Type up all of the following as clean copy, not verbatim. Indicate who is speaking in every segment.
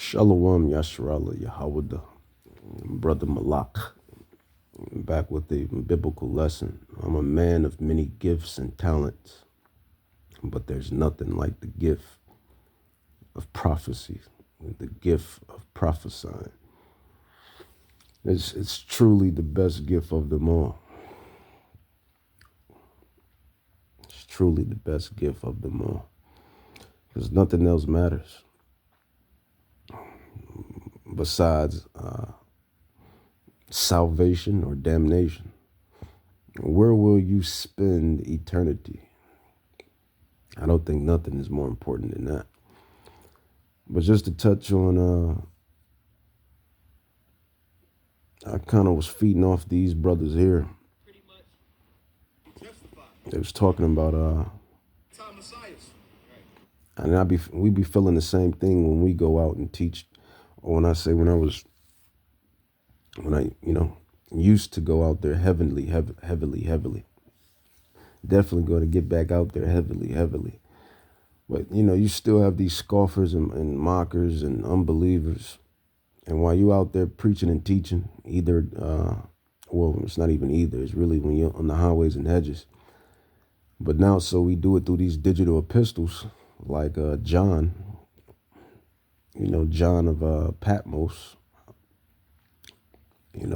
Speaker 1: Shalom Yasharallah Yahawada, Brother Malak, back with a biblical lesson. I'm a man of many gifts and talents, but there's nothing like the gift of prophecy, the gift of prophesying. It's truly the best gift of them all. It's truly the best gift of them all, because nothing else matters besides salvation or damnation. Where will you spend eternity? I don't think nothing is more important than that. But just to touch on, I kind of was feeding off these brothers here. They was talking about, and we be feeling the same thing when we go out and teach. Or when I used to go out there heavily. Definitely going to get back out there heavily. But, you still have these scoffers and mockers and unbelievers. And while you out there preaching and teaching, either, it's not even either. It's really when you're on the highways and hedges. But now, so we do it through these digital epistles, like John, John of Patmos, and,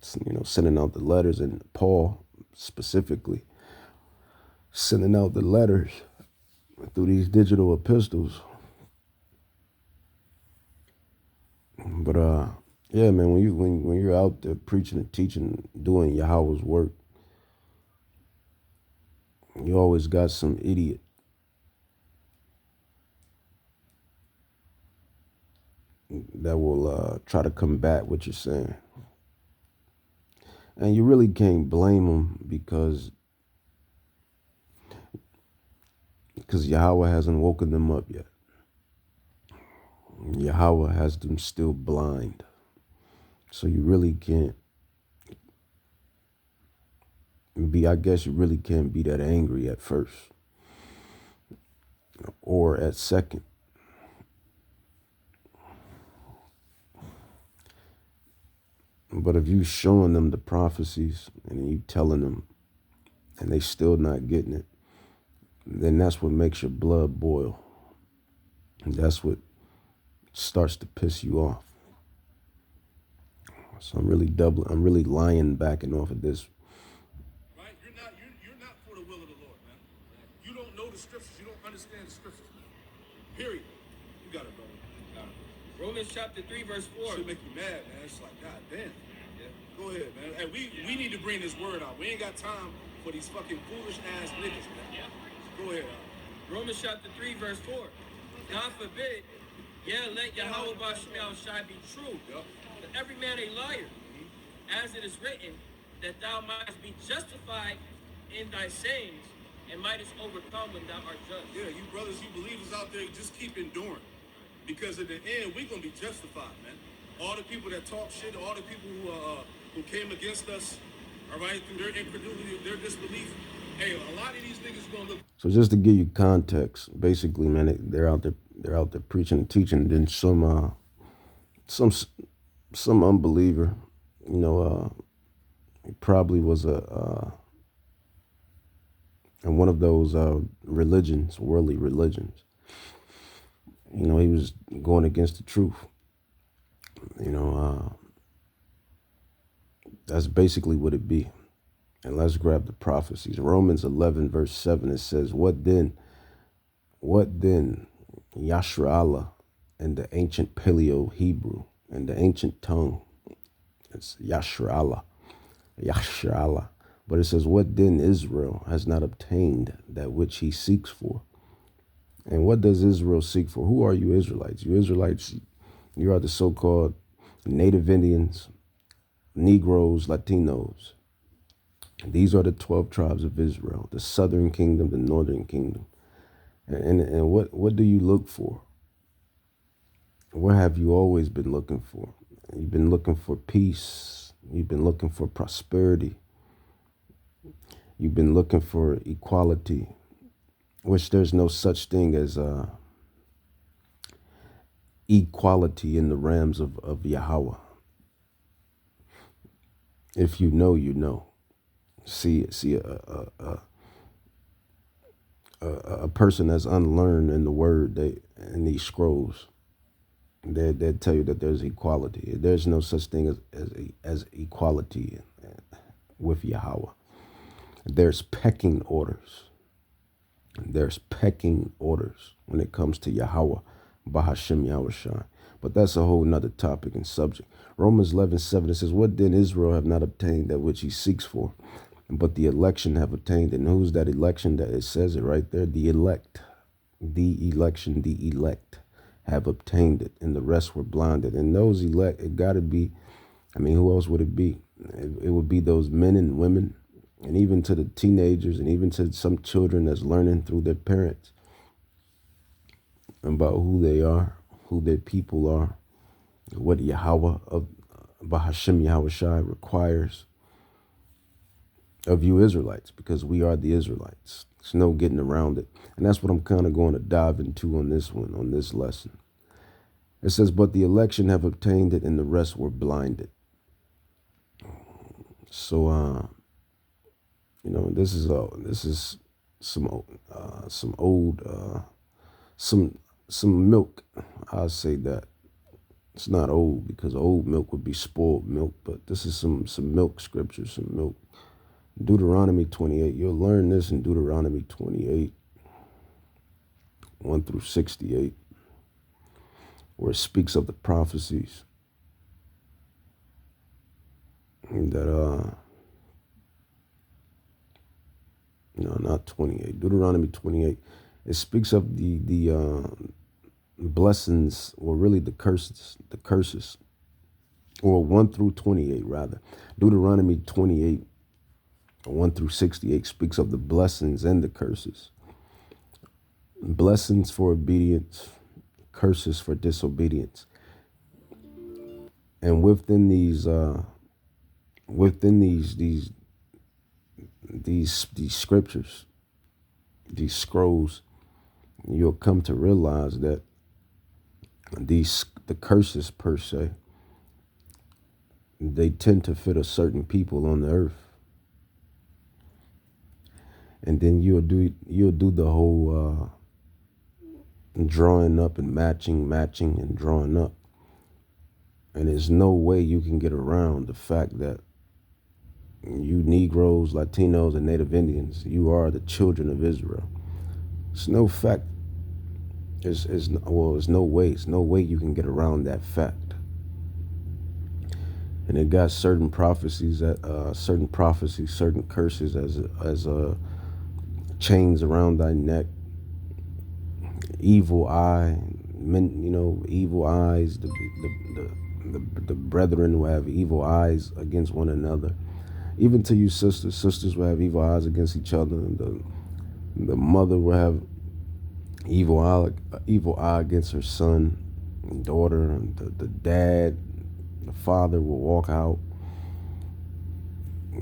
Speaker 1: sending out the letters, and Paul specifically sending out the letters through these digital epistles. But yeah, man, when you're out there preaching and teaching, doing Yahweh's work, you always got some idiot that will try to combat what you're saying. And you really can't blame them because Yahweh hasn't woken them up yet. Yahweh has them still blind. So you really can't you really can't be that angry at first or at second. But if you showing them the prophecies and you telling them and they still not getting it, then that's what makes your blood boil. And that's what starts to piss you off. So I'm really lying backing off of this.
Speaker 2: Right? You're not for the will of the Lord, man. You don't know the scriptures. You don't understand the scriptures, man. Period. You got it, brother.
Speaker 3: Romans chapter 3, verse 4.
Speaker 2: Should make you mad, man. It's like, God damn. Yeah. Go ahead, man. And we need to bring this word out. We ain't got time for these fucking foolish ass niggas, man. Yeah. Go ahead.
Speaker 3: Romans chapter 3, verse 4. God forbid, let Yahweh Bashmiel Shai be true. Yep. But every man a liar, as it is written, that thou mightest be justified in thy sayings, and mightest overcome when thou art judged.
Speaker 2: Yeah, you brothers, you believers out there, just keep enduring. Because at the end, we're going to be justified, man. All the people that talk shit, all the people who came against us, all right, through their incredulity, their disbelief, hey, a lot of these niggas going to look.
Speaker 1: So just to give you context, basically, man, they're out there preaching and teaching, and then some unbeliever, he probably was in one of those religions, worldly religions. He was going against the truth. That's basically what it be. And let's grab the prophecies. Romans 11, verse 7, it says, What then, Yashra'Allah, in the ancient Paleo-Hebrew, in the ancient tongue, it's Yashra'Allah. But it says, what then Israel has not obtained that which he seeks for? And what does Israel seek for? Who are you Israelites? You Israelites, you are the so-called native Indians, Negroes, Latinos. These are the 12 tribes of Israel, the southern kingdom, the northern kingdom. And what do you look for? What have you always been looking for? You've been looking for peace. You've been looking for prosperity. You've been looking for equality, which there's no such thing as equality in the realms of Yahweh. If you know, you know. See a person that's unlearned in the word, in these scrolls, they tell you that there's equality. There's no such thing as equality with Yahweh. There's pecking orders. There's pecking orders when it comes to Yahweh, Bahashem Yahushai. But that's a whole nother topic and subject. Romans 11:7, it says, what then Israel have not obtained that which he seeks for? But the election have obtained. And who's that election? That it says it right there, the elect. The election, the elect have obtained it, and the rest were blinded. And those elect, it got to be, I mean, who else would it be? It would be those men and women, and even to the teenagers, and even to some children that's learning through their parents about who they are, who their people are, what Yahweh of Bahashem Yahushai requires of you Israelites, because we are the Israelites. There's no getting around it. And that's what I'm kind of going to dive into on this one, on this lesson. It says, but the election have obtained it, and the rest were blinded. So, this is some old, some milk. I'll say that. It's not old, because old milk would be spoiled milk, but this is some milk scripture, some milk. Deuteronomy 28. You'll learn this in Deuteronomy 28, 1 through 68, where it speaks of the prophecies that not 28. Deuteronomy 28. It speaks of the blessings, or really the curses, or 1 through 28 rather. Deuteronomy 28, 1 through 68 speaks of the blessings and the curses. Blessings for obedience, curses for disobedience. And within these scriptures, these scrolls, you'll come to realize that the curses per se, they tend to fit a certain people on the earth. And then you'll do the whole drawing up and matching and drawing up. And there's no way you can get around the fact that you Negroes, Latinos, and Native Indians, you are the children of Israel. It's no fact. There's no way you can get around that fact. And it got certain prophecies, certain curses as chains around thy neck, evil eye, evil eyes. The brethren will have evil eyes against one another. Even to you sisters will have evil eyes against each other. The mother will have evil eye against her son and daughter. And the dad, the father will walk out.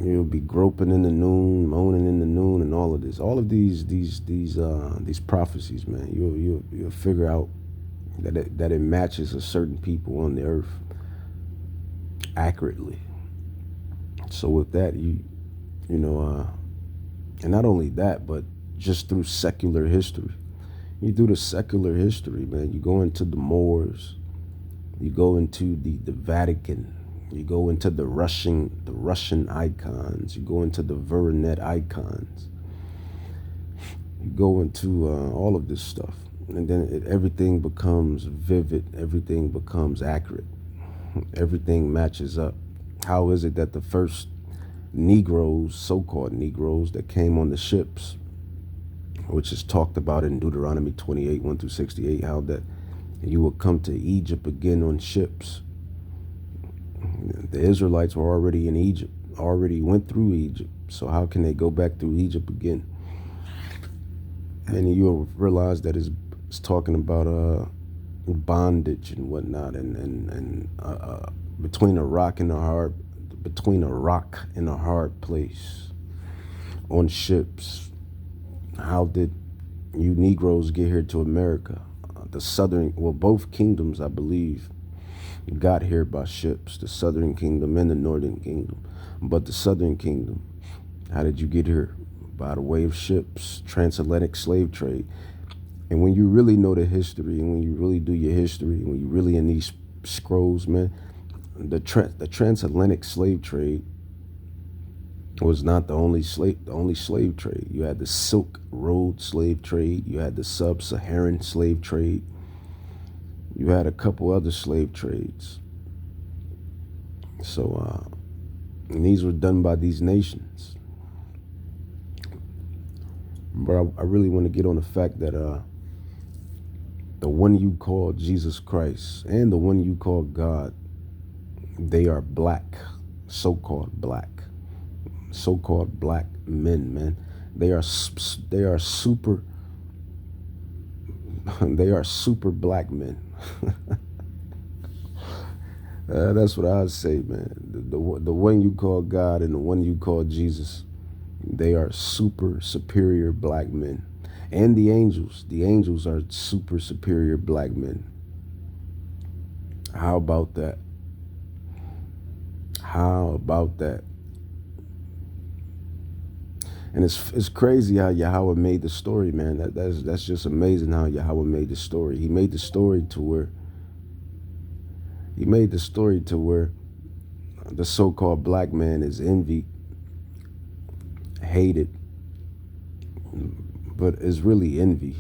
Speaker 1: You'll be groping in the noon, moaning in the noon, and all of this. All of these prophecies, man. You'll figure out that it matches a certain people on the earth accurately. So with that, and not only that, but just through secular history. You do the secular history, man. You go into the Moors, you go into the Vatican, you go into the Russian icons, you go into the Voronet icons, you go into all of this stuff, and then everything becomes vivid, everything becomes accurate, everything matches up. How is it that the first Negroes, so-called Negroes, that came on the ships, which is talked about in Deuteronomy 28, 1 through 68, how that you will come to Egypt again on ships. The Israelites were already in Egypt, already went through Egypt. So how can they go back through Egypt again? And you'll realize that it's talking about bondage and whatnot, and between a rock and a hard place on ships. How did you Negroes get here to America? both kingdoms, I believe, got here by ships, the southern kingdom and the northern kingdom. But the southern kingdom, how did you get here? By the way of ships, transatlantic slave trade. And when you really know the history, and when you really do your history, and when you really in these scrolls, man, the transatlantic slave trade was not the only slave trade. You had the Silk Road slave trade, you had the Sub-Saharan slave trade, you had a couple other slave trades. So and these were done by these nations. But I really want to get on the fact that the one you call Jesus Christ and the one you call God, they are black, so-called black men, man. They are super they are super black men. That's what I'd say, man. The one you call God and the one you call Jesus, they are super superior black men. And the angels are super superior black men. How about that? How about that? And it's crazy how Yahweh made the story, man. That's just amazing how Yahweh made the story. He made the story to where the so-called black man is envied, hated, but is really envy.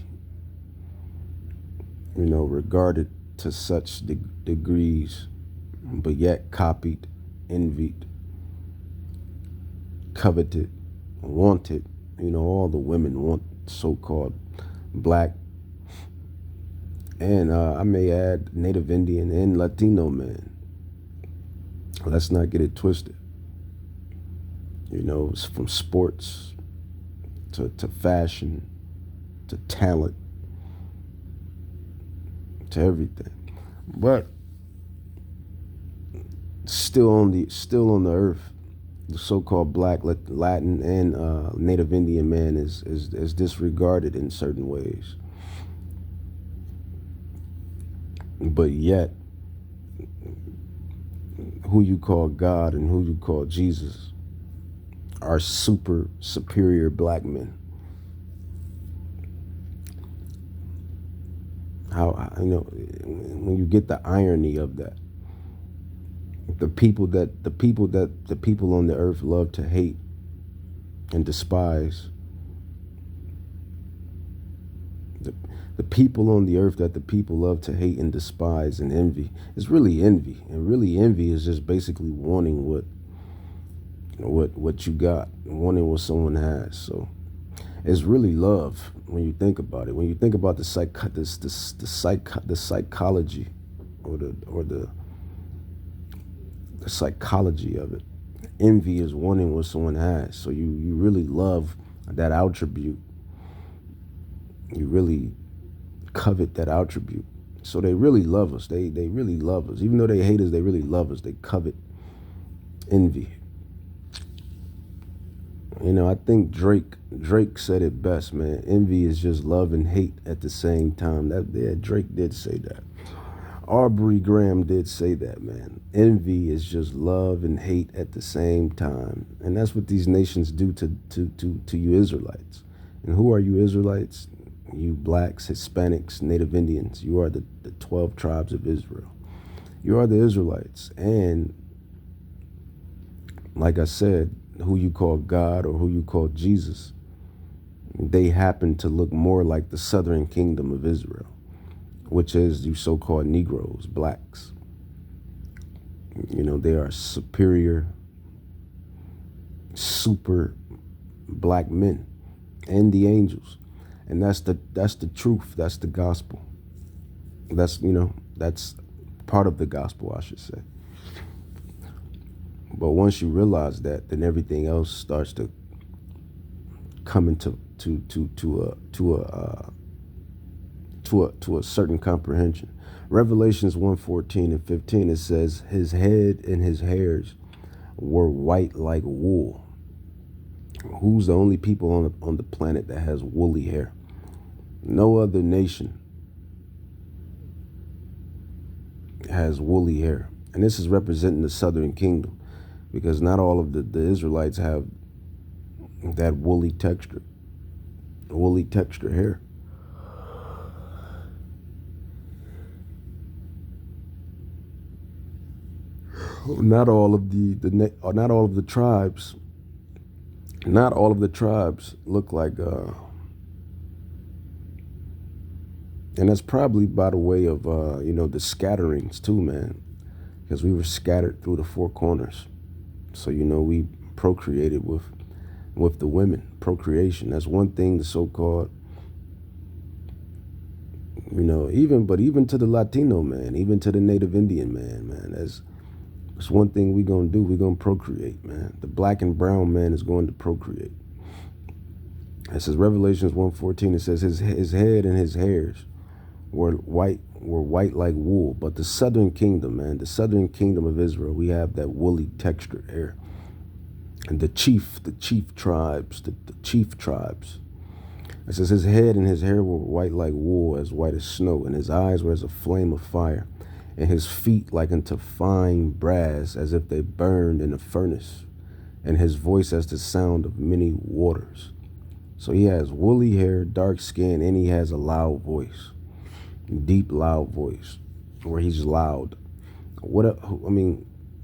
Speaker 1: Regarded to such degrees, but yet copied, envied, coveted, wanted. All the women want so-called black, and I may add Native Indian and Latino men. Let's not get it twisted. It's from sports to fashion to talent to everything. But still on the earth, the so-called black, Latin, and Native Indian man is disregarded in certain ways. But yet, who you call God and who you call Jesus are super superior black men. How, when you get the irony of that, the people on the earth love to hate and despise, the people on the earth that the people love to hate and despise and envy, is really envy. And really envy is just basically wanting what you got, wanting what someone has. So it's really love when you think about it. When you think about the psychology or the psychology of it, envy is wanting what someone has. So you really love that attribute. You really covet that attribute. So they really love us. They really love us. Even though they hate us, they really love us. They covet envy. I think Drake said it best, man. Envy is just love and hate at the same time. Drake did say that. Aubrey Graham did say that, man. Envy is just love and hate at the same time. And that's what these nations do to you Israelites. And who are you Israelites? You blacks, Hispanics, Native Indians. You are the 12 tribes of Israel. You are the Israelites. And like I said, who you call God or who you call Jesus, they happen to look more like the southern kingdom of Israel, which is you so-called Negroes, blacks. They are superior, super black men, and the angels. And that's the truth. That's the gospel. That's part of the gospel, I should say. But once you realize that, then everything else starts to come into a certain comprehension. Revelations 1:14 and 15, it says, his head and his hairs were white like wool. Who's the only people on the planet that has woolly hair? No other nation has woolly hair. And this is representing the southern kingdom, because not all of the Israelites have that woolly texture hair. Not all of not all of the tribes, look like, and that's probably by the way of, the scatterings too, man, because we were scattered through the four corners. So, we procreated with the women. Procreation. That's one thing the so-called, even to the Latino man, even to the Native Indian man, that's one thing we gonna do. We gonna procreate, man. The black and brown man is going to procreate. It says Revelations 1:14. It says his head and his hairs were white like wool. But the southern kingdom, man, the southern kingdom of Israel, we have that woolly textured hair. And the chief tribes. It says his head and his hair were white like wool, as white as snow, and his eyes were as a flame of fire, and his feet like unto fine brass, as if they burned in a furnace, and his voice as the sound of many waters. So he has woolly hair, dark skin, and he has a loud voice, deep, loud voice, where he's loud.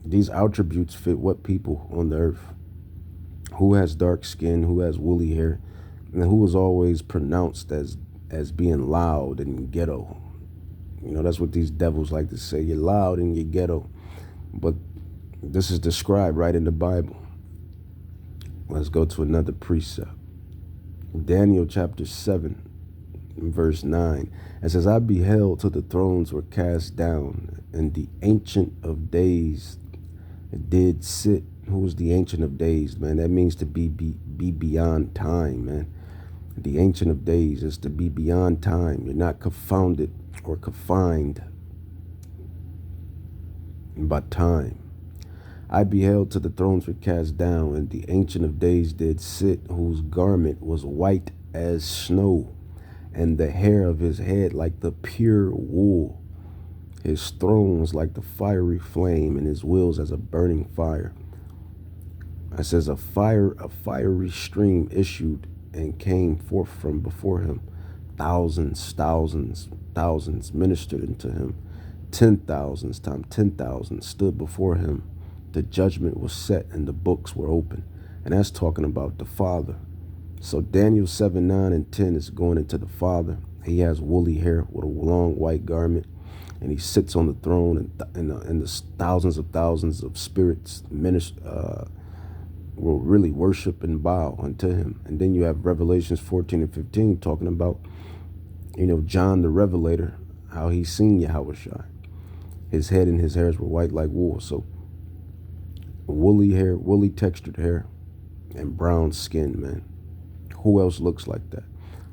Speaker 1: These attributes fit what people on the earth? Who has dark skin, who has woolly hair, and who is always pronounced as being loud and ghetto. That's what these devils like to say. You're loud and you're ghetto. But this is described right in the Bible. Let's go to another precept. Daniel chapter 7, verse 9. It says, I beheld till the thrones were cast down, and the Ancient of Days did sit. Who is the Ancient of Days, man? That means to be beyond time, man. The Ancient of Days is to be beyond time. You're not confounded or confined by time. I beheld till the thrones were cast down, and the Ancient of Days did sit, whose garment was white as snow, and the hair of his head like the pure wool. His throne was like the fiery flame, and his wheels as a burning fire. It says a fiery stream issued and came forth from before him. Thousands ministered unto him. 10,000 times 10,000 stood before him. The judgment was set and the books were open. And that's talking about the Father. So Daniel 7, 9, and 10 is going into the Father. He has woolly hair with a long white garment, and he sits on the throne, and the thousands of spirits will really worship and bow unto him. And then you have Revelations 14 and 15 talking about, John the Revelator, how he seen Yahushua. His head and his hairs were white like wool. So woolly hair, woolly textured hair, and brown skin, man. Who else looks like that?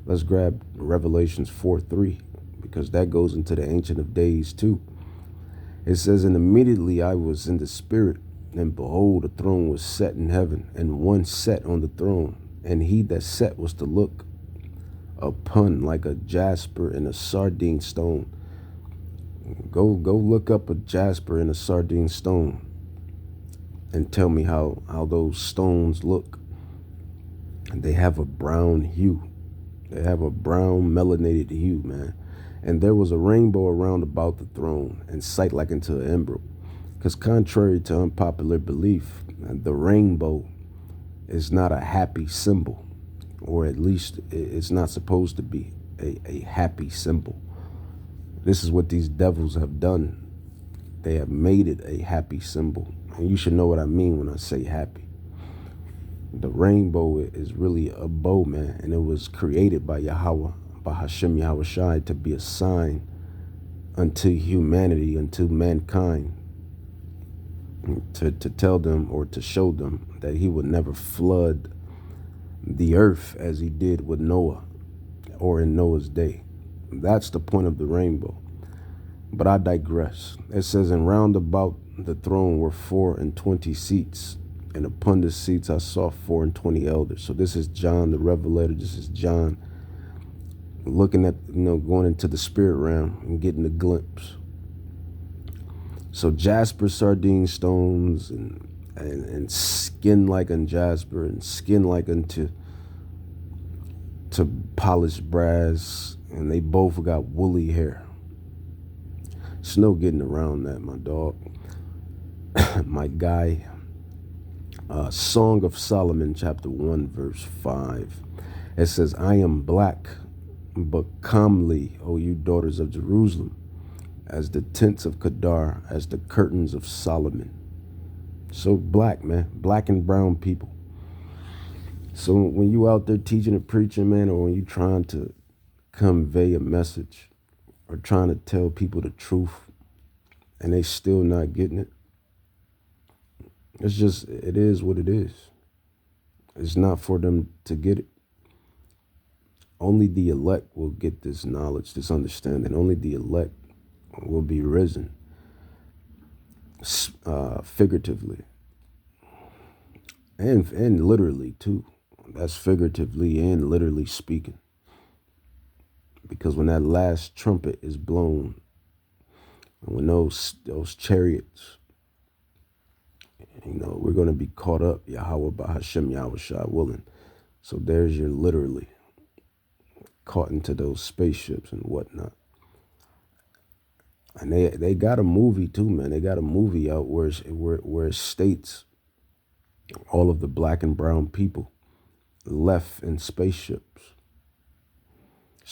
Speaker 1: Let's grab Revelations 4:3, because that goes into the Ancient of Days too. It says, and immediately I was in the spirit, and behold, a throne was set in heaven, and one sat on the throne, and he that sat was to look upon like a jasper and a sardine stone. Go look up a jasper and a sardine stone, and tell me how those stones look. And they have a brown hue. They have a brown melanated hue, man. And there was a rainbow around about the throne, and sight like unto an emerald. Because contrary to unpopular belief, the rainbow is not a happy symbol, or at least it's not supposed to be a happy symbol. This is what these devils have done. They have made it a happy symbol. And you should know what I mean when I say happy. The rainbow is really a bow, man, and it was created by Yahweh, by Hashem Yahushai, to be a sign unto humanity, unto mankind, to tell them or to show them that he would never flood the earth as he did with Noah or in Noah's day. That's the point of the rainbow. But I digress. It says, and round about the throne were 24 seats, and upon the seats I saw 24 elders. So this is John the Revelator. This is John looking at, going into the spirit realm and getting a glimpse So jasper sardine stones and skin like unto jasper and skin like unto polished brass, and they both got woolly hair. There's no getting around that, my dog. My guy. Song of Solomon, chapter 1, verse 5. It says, I am black, but comely, O you daughters of Jerusalem, as the tents of Kedar, as the curtains of Solomon. So black, man, black and brown people. So when you out there teaching and preaching, man, or when you trying to convey a message or trying to tell people the truth and they still not getting it, it is what it is. It's not for them to get it. Only the elect will get this knowledge, this understanding. Only the elect will be risen, figuratively and literally too. That's figuratively and literally speaking. Because when that last trumpet is blown, when those chariots, we're going to be caught up, Yahweh Bahashem Yahweh Shah willing. So there's your literally caught into those spaceships and whatnot. And they got a movie too, man. They got a movie out where it states all of the black and brown people left in spaceships.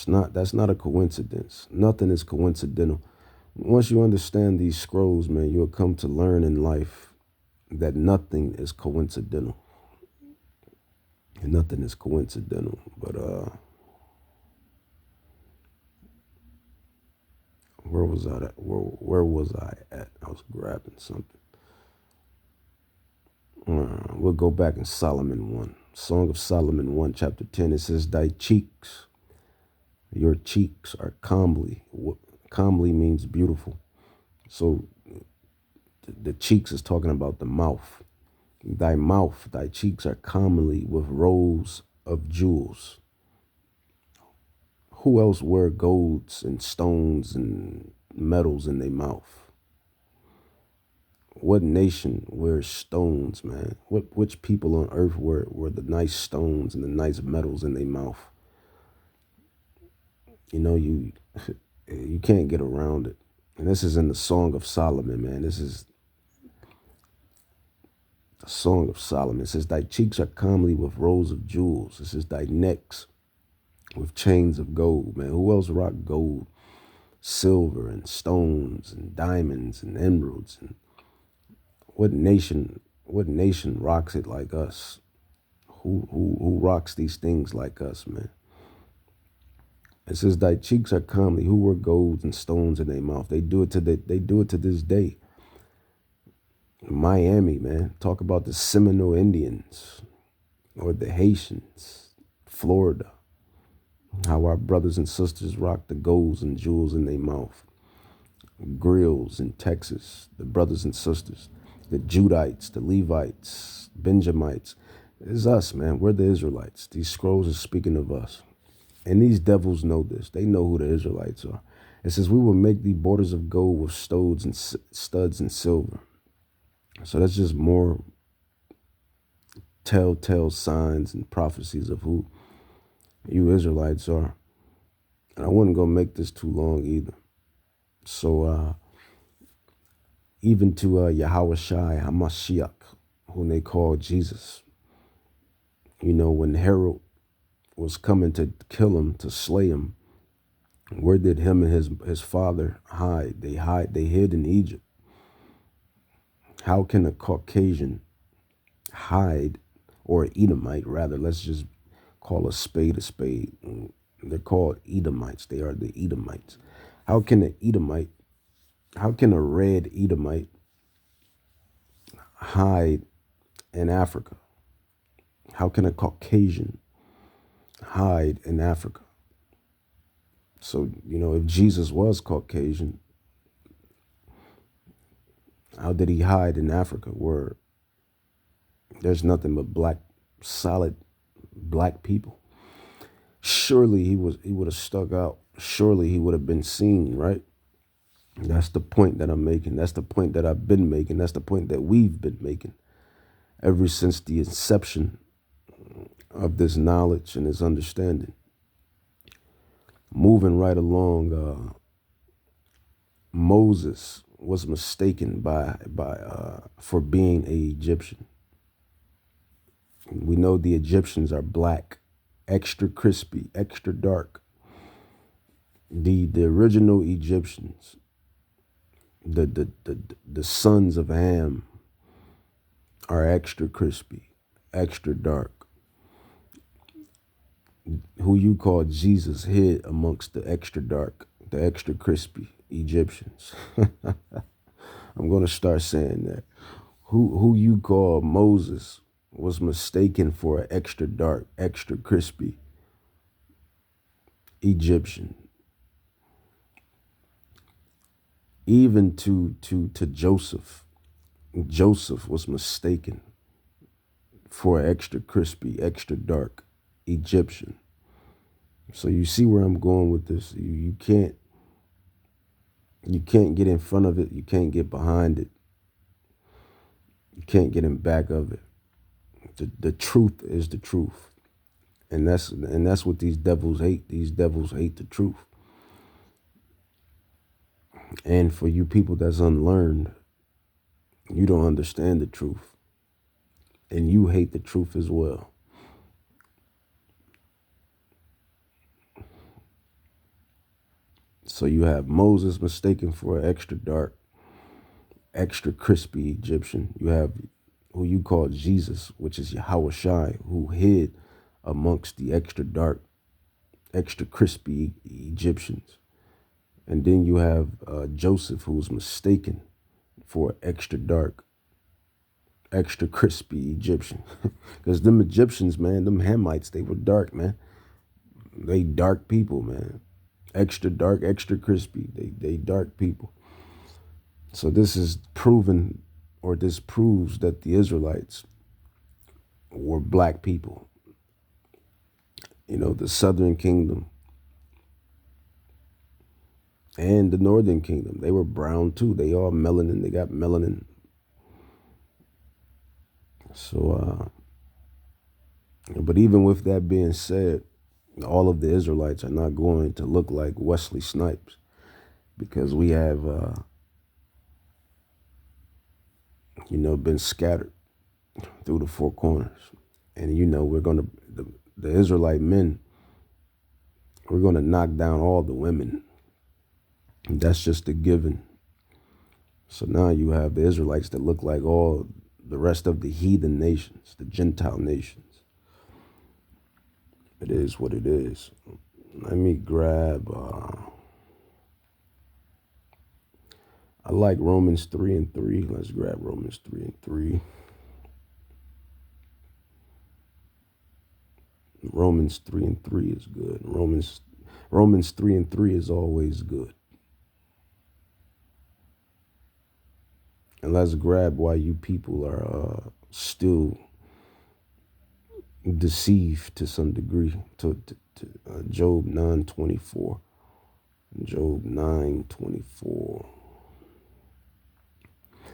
Speaker 1: That's not a coincidence. Nothing is coincidental. Once you understand these scrolls, man, you'll come to learn in life that nothing is coincidental. And nothing is coincidental. But where was I at? Where was I at? I was grabbing something. We'll go back in Solomon 1. Song of Solomon 1, chapter 10. It says, thy cheeks, your cheeks are comely. Comely means beautiful. So the cheeks is talking about the mouth. Thy cheeks are comely with rows of jewels. Who else wear golds and stones and metals in their mouth? What nation wears stones, man? Which people on earth wear the nice stones and the nice metals in their mouth? You can't get around it. And this is in the Song of Solomon, man. This is the Song of Solomon. It says, thy cheeks are comely with rows of jewels. It says, thy necks with chains of gold, man. Who else rock gold, silver, and stones, and diamonds, and emeralds? And what nation rocks it like us? Who rocks these things like us, man? It says, thy cheeks are comely. Who wear golds and stones in their mouth? They do it to this day. Miami, man. Talk about the Seminole Indians or the Haitians, Florida. How our brothers and sisters rock the golds and jewels in their mouth. Grills in Texas, the brothers and sisters. The Judites, the Levites, Benjamites. It's us, man. We're the Israelites. These scrolls are speaking of us. And these devils know this. They know who the Israelites are. It says, we will make thee borders of gold with studs and silver. So that's just more telltale signs and prophecies of who you Israelites are. And I wasn't going to make this too long either. So even to Yahweh Shai HaMashiach, whom they call Jesus, when Herod was coming to kill him, to slay him, where did him and his father hide? They hid in Egypt. How can a Caucasian hide, or an Edomite rather, let's just call a spade a spade. They're called Edomites. They are the Edomites. How can a red Edomite hide in Africa? How can a Caucasian hide in Africa? So, if Jesus was Caucasian, how did he hide in Africa where there's nothing but solid black people? Surely he would have stuck out. Surely he would have been seen, right? That's the point that I'm making. That's the point that I've been making. That's the point that we've been making ever since the inception of this knowledge and this understanding. Moving right along, Moses was mistaken for being an Egyptian. We know the Egyptians are black, extra crispy, extra dark. The original Egyptians, the sons of Ham, are extra crispy, extra dark. Who you call Jesus hid amongst the extra dark, the extra crispy Egyptians. I'm going to start saying that. Who you call Moses was mistaken for an extra dark, extra crispy Egyptian. Even to Joseph. Joseph was mistaken for an extra crispy, extra dark Egyptian. So you see where I'm going with this. You can't get in front of it. You can't get behind it. You can't get in back of it. The truth is the truth. And that's what these devils hate. These devils hate the truth. And for you people that's unlearned, you don't understand the truth. And you hate the truth as well. So you have Moses mistaken for an extra dark, extra crispy Egyptian. You have who you call Jesus, which is Yahushai, who hid amongst the extra dark, extra crispy Egyptians. And then you have Joseph, who's mistaken for extra dark, extra crispy Egyptian. Because them Egyptians, man, them Hamites, they were dark, man. They dark people, man. Extra dark, extra crispy. They dark people. So this is proven, or this proves that the Israelites were black people. You know, the southern kingdom and the northern kingdom, they were brown too. They all melanin. They got melanin. So, but even with that being said, all of the Israelites are not going to look like Wesley Snipes, because we have, been scattered through the four corners. And, we're going to, the Israelite men, we're going to knock down all the women. And that's just a given. So now you have the Israelites that look like all the rest of the heathen nations, the Gentile nations. It is what it is. Let me grab, I like Romans 3:3. Let's grab Romans 3:3. Romans 3:3 is good. Romans 3:3 is always good. And let's grab why you people are still deceived to some degree. To Job 9:24. Job 9:24.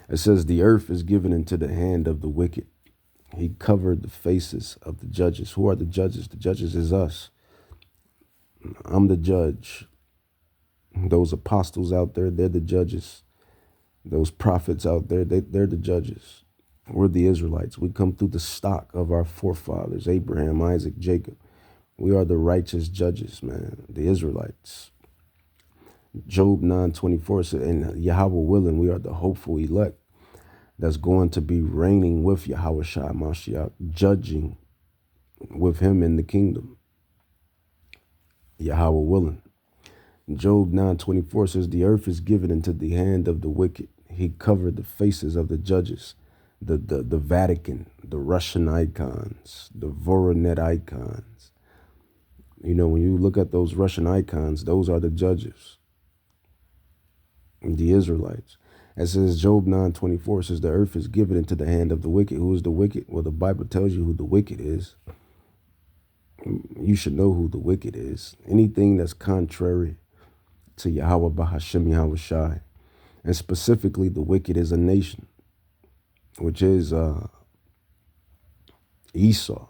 Speaker 1: It says, the earth is given into the hand of the wicked. He covered the faces of the judges. Who are the judges? The judges is us. I'm the judge. Those apostles out there, they're the judges. Those prophets out there, they're the judges. We're the Israelites. We come through the stock of our forefathers, Abraham, Isaac, Jacob. We are the righteous judges, man, the Israelites. Job 9:24 said, and Yahweh willing, we are the hopeful elect that's going to be reigning with Yahweh Shai Mashiach, judging with him in the kingdom. Yahweh willing. Job 9:24 says, the earth is given into the hand of the wicked. He covered the faces of the judges, the Vatican, the Russian icons, the Voronet icons. When you look at those Russian icons, those are the judges, the Israelites. It says, Job 9:24 says, the earth is given into the hand of the wicked. Who is the wicked? Well, the Bible tells you who the wicked is. You should know who the wicked is. Anything that's contrary to Yahweh Bahashem Yahweh Shai, And specifically, the wicked is a nation, which is Esau.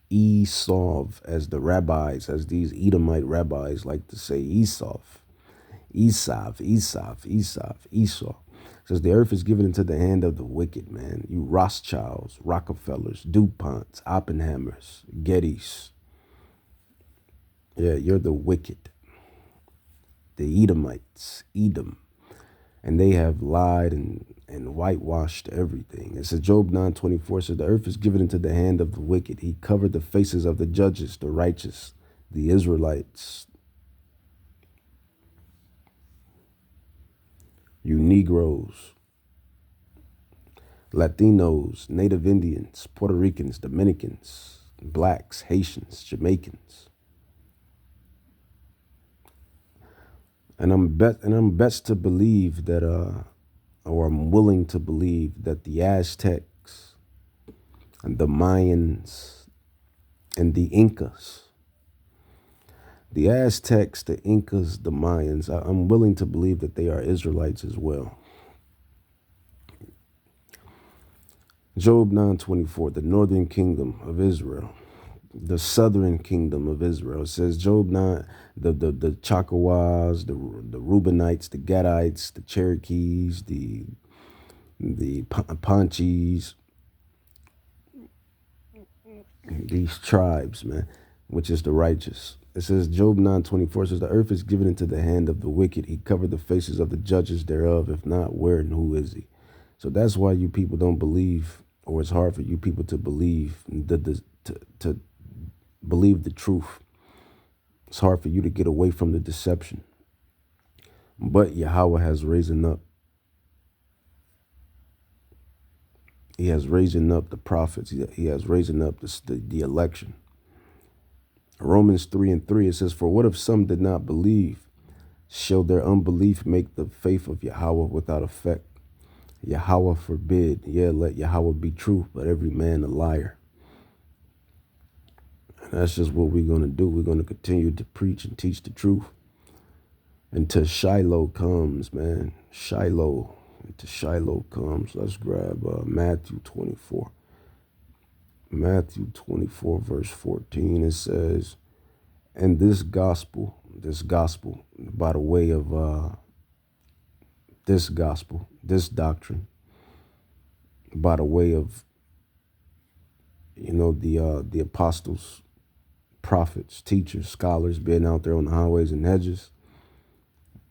Speaker 1: Esau, as the rabbis, as these Edomite rabbis like to say, Esau. Esau. Says the earth is given into the hand of the wicked, man. You Rothschilds, Rockefellers, DuPonts, Oppenheimers, Gettys. Yeah, you're the wicked. The Edomites, Edom. And they have lied and whitewashed everything. It says Job 9:24 says the earth is given into the hand of the wicked. He covered the faces of the judges, the righteous, the Israelites. You Negroes, Latinos, Native Indians, Puerto Ricans, Dominicans, Blacks, Haitians, Jamaicans. And I'm best to believe that or I'm willing to believe that the Aztecs and the Mayans and the Incas, the Aztecs, the Incas, the Mayans, I'm willing to believe that they are Israelites as well. Job 9:24, the northern kingdom of Israel, the southern kingdom of Israel. It says Job 9, the Chakawas, the Reubenites, the Gadites, the Cherokees, the Panchis, these tribes, man, which is the righteous. It says Job 9:24 says the earth is given into the hand of the wicked. He covered the faces of the judges thereof. If not, where and who is he? So that's why you people don't believe, or it's hard for you people to believe to believe the truth. It's hard for you to get away from the deception. But Yahweh has risen up. He has risen up the prophets. He has risen up the election. Romans 3:3, it says, for what if some did not believe? Shall their unbelief make the faith of Yahweh without effect? Yahweh forbid. Yeah, let Yahweh be true, but every man a liar. And that's just what we're going to do. We're going to continue to preach and teach the truth until Shiloh comes, man. Shiloh. Until Shiloh comes. Let's grab Matthew 24. Matthew 24, verse 14. It says, and this gospel, by the way of this doctrine, by the way of, the apostles, prophets, teachers, scholars being out there on the highways and hedges,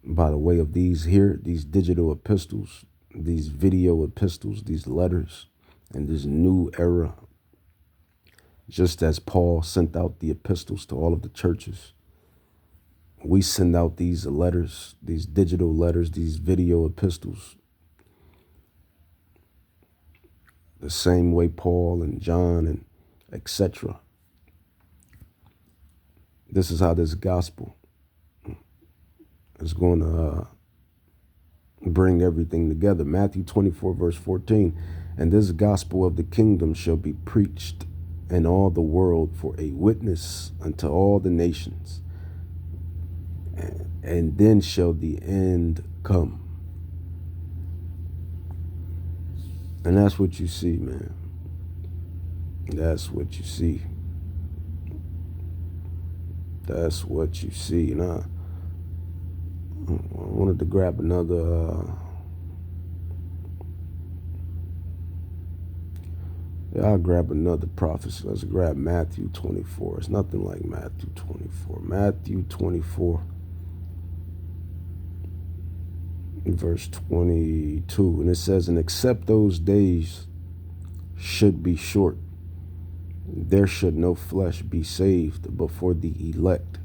Speaker 1: by the way of these digital epistles, these video epistles, these letters, and this new era, just as Paul sent out the epistles to all of the churches, we send out these letters, these digital letters, these video epistles, the same way Paul and John and etc. This is how this gospel is going to bring everything together. Matthew 24, verse 14, and this gospel of the kingdom shall be preached in all the world for a witness unto all the nations, and then shall the end come. And that's what you see, man. That's what you see. That's what you see. And I wanted to grab another. I'll grab another prophecy. Let's grab Matthew 24. It's nothing like Matthew 24. Matthew 24, verse 22. And it says, and except those days should be short, there should no flesh be saved, but for the elect.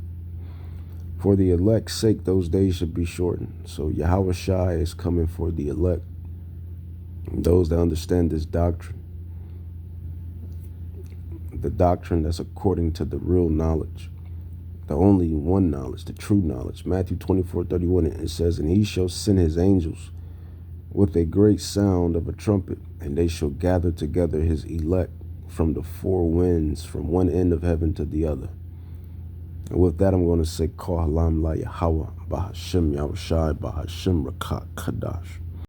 Speaker 1: For the elect's sake, those days should be shortened. So Yahweh Shai is coming for the elect, those that understand this doctrine. The doctrine that's according to the real knowledge, the only one knowledge, the true knowledge. Matthew 24:31, it says, and he shall send his angels with a great sound of a trumpet, and they shall gather together his elect from the four winds, from one end of heaven to the other. And with that, I'm going to say, Kohalam La Yahweh, Bahashim Yahushai, Bahashim Rakat Kadash.